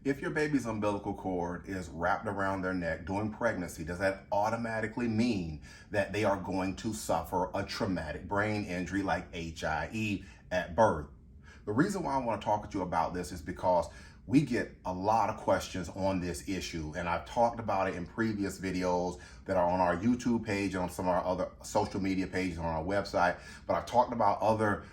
If your baby's umbilical cord is wrapped around their neck during pregnancy, does that automatically mean that they are going to suffer a traumatic brain injury like HIE at birth? The reason why I want to talk to you about this is because we get a lot of questions on this issue, and I've talked about it in previous videos that are on our YouTube page and on some of our other social media pages on our website, but I've talked about other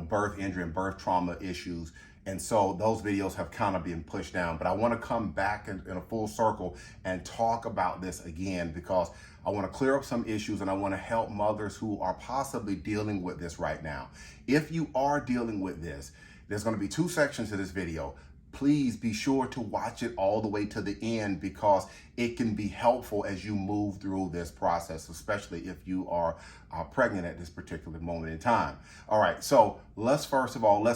birth injury and birth trauma issues. And so those videos have kind of been pushed down, but I want to come back in a full circle and talk about this again, because I want to clear up some issues and I want to help mothers who are possibly dealing with this right now. If you are dealing with this, there's going to be two sections to this video. Please be sure to watch it all the way to the end, because it can be helpful as you move through this process, especially if you are pregnant at this particular moment in time. All right, so let's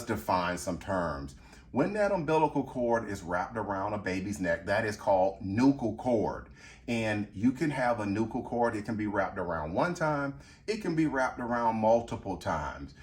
define some terms. When that umbilical cord is wrapped around a baby's neck, that is called nuchal cord. And you can have a nuchal cord. It can be wrapped around one time. It can be wrapped around multiple times.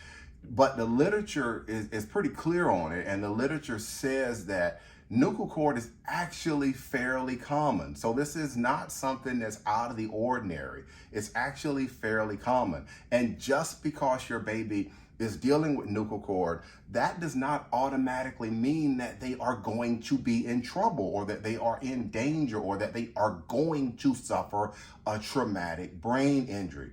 But the literature is pretty clear on it, and the literature says that nuchal cord is actually fairly common. So this is not something that's out of the ordinary. It's actually fairly common. And just because your baby is dealing with nuchal cord, that does not automatically mean that they are going to be in trouble, or that they are in danger, or that they are going to suffer a traumatic brain injury.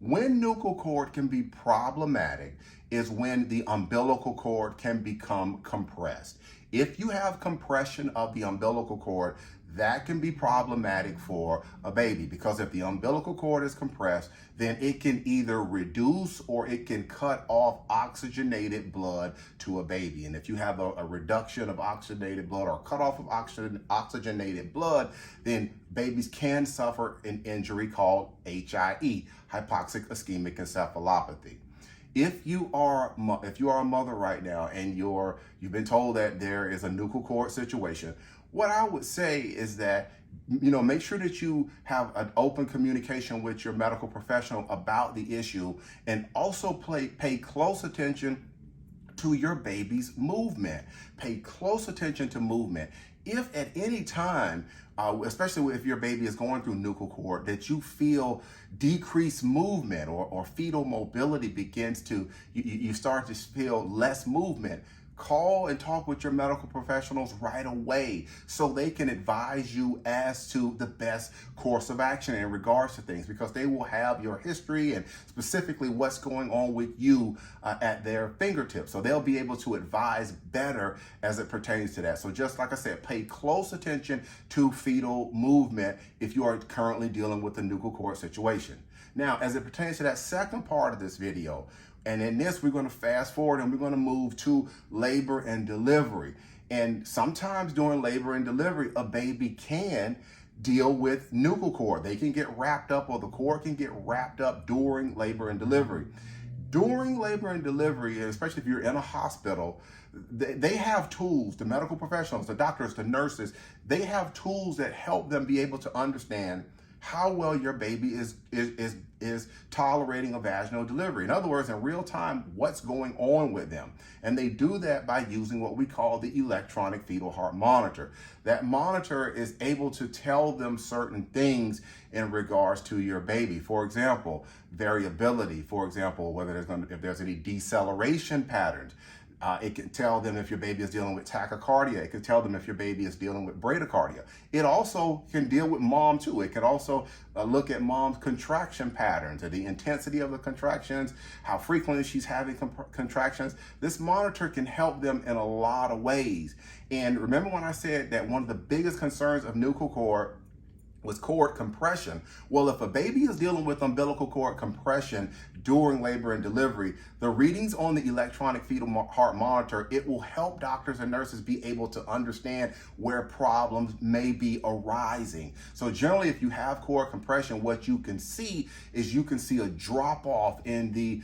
When nuchal cord can be problematic is when the umbilical cord can become compressed. If you have compression of the umbilical cord, that can be problematic for a baby, because if the umbilical cord is compressed, then it can either reduce or it can cut off oxygenated blood to a baby. And if you have a reduction of oxygenated blood or cut off of oxygenated blood, then babies can suffer an injury called HIE, hypoxic ischemic encephalopathy. If you are a mother right now and you've been told that there is a nuchal cord situation, what I would say is that, make sure that you have an open communication with your medical professional about the issue, and also pay close attention to your baby's movement. Pay close attention to movement. If at any time, especially if your baby is going through nuchal cord, that you feel decreased movement or fetal mobility begins to, you start to feel less movement, call and talk with your medical professionals right away so they can advise you as to the best course of action in regards to things, because they will have your history and specifically what's going on with you at their fingertips. So they'll be able to advise better as it pertains to that. So just like I said, pay close attention to fetal movement if you are currently dealing with the nuchal cord situation. Now, as it pertains to that second part of this video, and in this, we're going to fast forward and we're going to move to labor and delivery. And sometimes during labor and delivery, a baby can deal with nuchal cord. They can get wrapped up, or the cord can get wrapped up during labor and delivery. During labor and delivery, especially if you're in a hospital, they have tools, the medical professionals, the doctors, the nurses, they have tools that help them be able to understand how well your baby is tolerating a vaginal delivery. In other words, in real time, what's going on with them. And they do that by using what we call the electronic fetal heart monitor. That monitor is able to tell them certain things in regards to your baby. For example, variability. For example, if there's any deceleration patterns. It can tell them if your baby is dealing with tachycardia. It can tell them if your baby is dealing with bradycardia. It also can deal with mom too. It can also look at mom's contraction patterns, or the intensity of the contractions, how frequently she's having contractions. This monitor can help them in a lot of ways. And remember when I said that one of the biggest concerns of nuchal cord was cord compression? Well, if a baby is dealing with umbilical cord compression during labor and delivery, the readings on the electronic fetal heart monitor, it will help doctors and nurses be able to understand where problems may be arising. So generally, if you have cord compression, what you can see is a drop off in the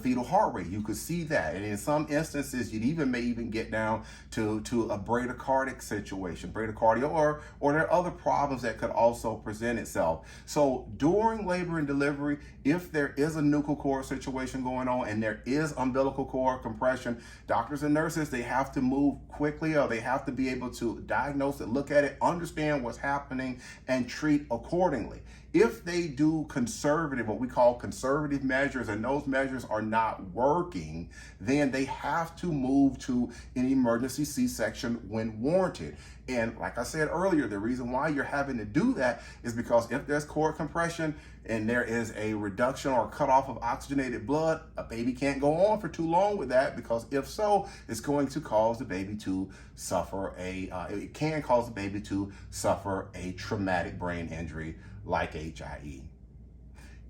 fetal heart rate. You could see that, and in some instances, you may even get down to a bradycardic situation, bradycardia, or there are other problems that that could also present itself. So during labor and delivery, if there is a nuchal cord situation going on and there is umbilical cord compression, doctors and nurses, they have to move quickly, or they have to be able to diagnose it, look at it, understand what's happening, and treat accordingly. If they do conservative, what we call conservative measures, and those measures are not working, then they have to move to an emergency C-section when warranted. And like I said earlier, the reason why you're having to do that is because if there's cord compression and there is a reduction or cutoff of oxygenated blood, a baby can't go on for too long with that, because if so, it's going to cause the baby to suffer it can cause the baby to suffer a traumatic brain injury like HIE.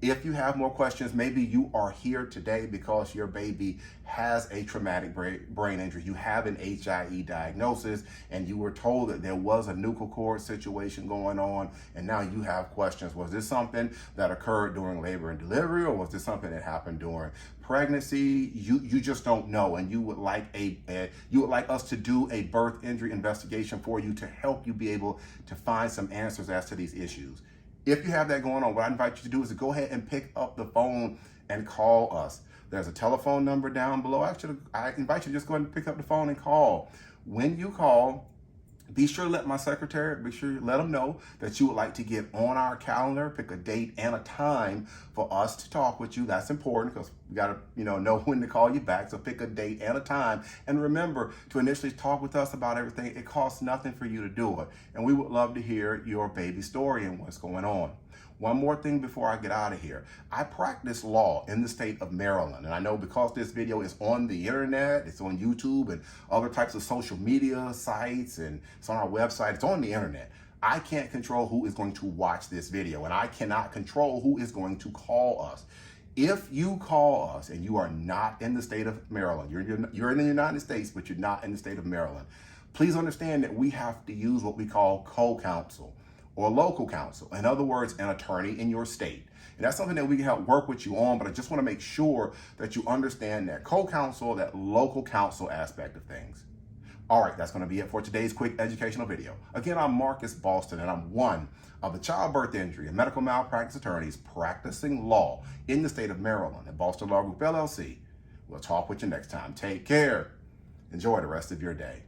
If you have more questions, maybe you are here today because your baby has a traumatic brain injury, you have an HIE diagnosis, and you were told that there was a nuchal cord situation going on, and now you have questions. Was this something that occurred during labor and delivery, or was this something that happened during pregnancy? You just don't know, and you would like us to do a birth injury investigation for you to help you be able to find some answers as to these issues. If you have that going on, what I invite you to do is to go ahead and pick up the phone and call us. There's a telephone number down below. Actually, I invite you to just go ahead and pick up the phone and call. When you call, be sure to let my secretary, let them know that you would like to get on our calendar, pick a date and a time for us to talk with you. That's important because we got to, know when to call you back. So pick a date and a time. And remember to initially talk with us about everything. It costs nothing for you to do it. And we would love to hear your baby story and what's going on. One more thing before I get out of here. I practice law in the state of Maryland. And I know because this video is on the internet, it's on YouTube and other types of social media sites, and it's on our website, it's on the internet. I can't control who is going to watch this video, and I cannot control who is going to call us. If you call us and you are not in the state of Maryland, you're in the United States, but you're not in the state of Maryland, please understand that we have to use what we call co-counsel or local counsel. In other words, an attorney in your state. And that's something that we can help work with you on, but I just want to make sure that you understand that co-counsel, that local counsel aspect of things. All right, that's going to be it for today's quick educational video. Again, I'm Marcus Boston, and I'm one of the childbirth injury and medical malpractice attorneys practicing law in the state of Maryland at Boston Law Group, LLC. We'll talk with you next time. Take care. Enjoy the rest of your day.